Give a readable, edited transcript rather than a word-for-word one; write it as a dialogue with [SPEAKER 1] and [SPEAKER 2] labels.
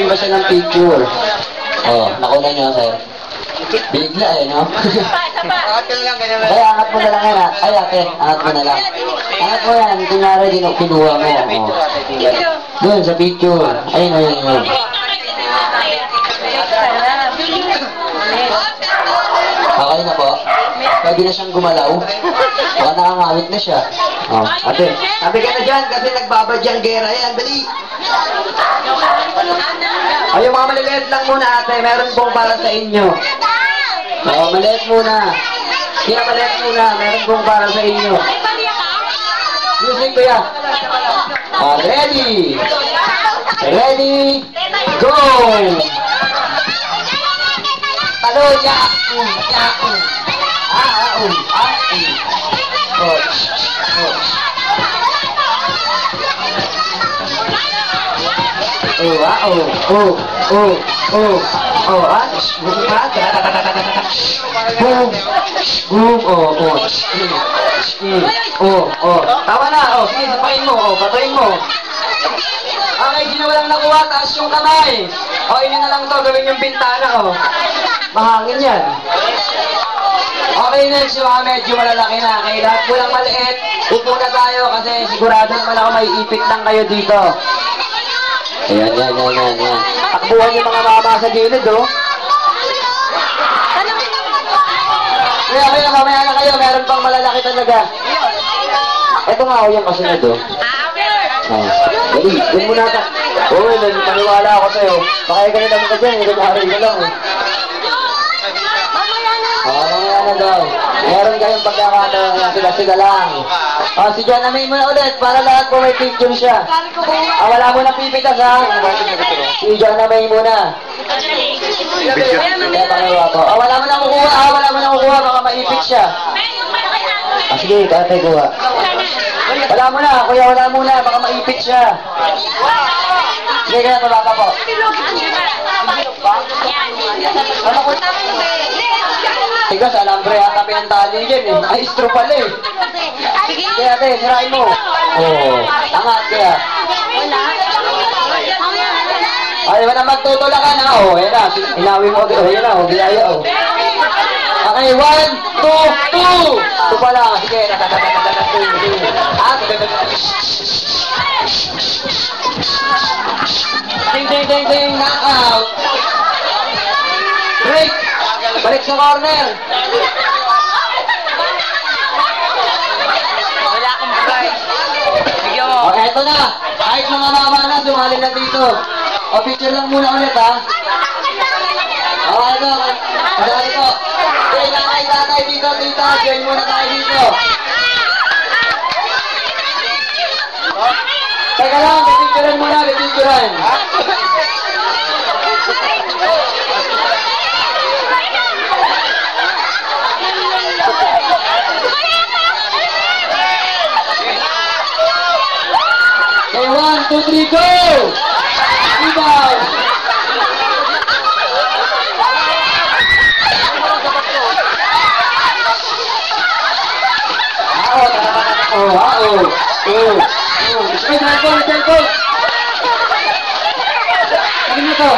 [SPEAKER 1] ba siya ng picture? Oh, nakuna niyo, sir. Bigla eh, no? Kaya angat mo na lang yan, ay ate, angat mo na lang. Angat mo yan, kunyari kinuha mo. Oh. Doon sa picture. Ayun, ayun, ayun. Okay na po. Pwede na siyang gumalaw. Baka nakangawit na siya. Oh, ate.
[SPEAKER 2] Sabi ka na dyan kasi nagbabadyang gera yan. Dali. Ay, yung mga maliliit lang muna ate. Meron pong para sa inyo.
[SPEAKER 1] Oh, maliit muna.
[SPEAKER 2] Kaya maliit muna. Meron pong para sa inyo.
[SPEAKER 1] Music ko yan. Ready. Ready. Go.
[SPEAKER 2] Talo, ya. Tama na, sige, sapain mo, patayin mo. Okay, sino walang nakuha, taas yung kamay. Ini na lang to, gawin yung bintana, mahangin yan. Okay, next, yung mga medyo malalaki na. Kaya lahat po lang maliit, upo na tayo kasi sigurado naman ako may ipit lang kayo dito.
[SPEAKER 1] Ayan, yan.
[SPEAKER 2] Takbuhan yung mga mama sa gilid, Kaya mamaya na kayo, meron pang malalaki talaga. Ito nga, yung kasunod, Dali, dun muna ka. Naniwala ako sa'yo. Baka yung ganun naman ka dyan, nagkakaroon ka lang, mamaya na daw. Meron kayong pagkakataon, sila lang. Si John, namin mo na ulit, para lahat po may picture siya. Wala mo na pipitas, Si John, namin muna. Wala mo na kukuha, baka maipit siya. Sige, tatay kuha. Wala mo na, kuya, wala muna, baka maipit siya. Sige, kaya tabaka po. Tigas, alambre yata pinantali dyan Ay, istro pala Kaya ate, sirain mo. Angat kaya. Ay, wala magtutulakan yan na, inawi mo. Yan na, biyaya Okay, 1, 2, 2. Ito pala, sige. Ding, knockout. Break. Balik sa corner.
[SPEAKER 3] Wala akong bugay. Bigyan mo.
[SPEAKER 2] Okay, eto na. Kahit mga mama na, sumali na dito. Picture lang muna ulit, Okay, ito. Kasali ko. Okay, nanay, dito, tita. Join muna tayo dito. Teka lang, pipicturean muna, pipicturean. Okay, 1, 2, 3, go! Rebound! Return goal! Ano mo to?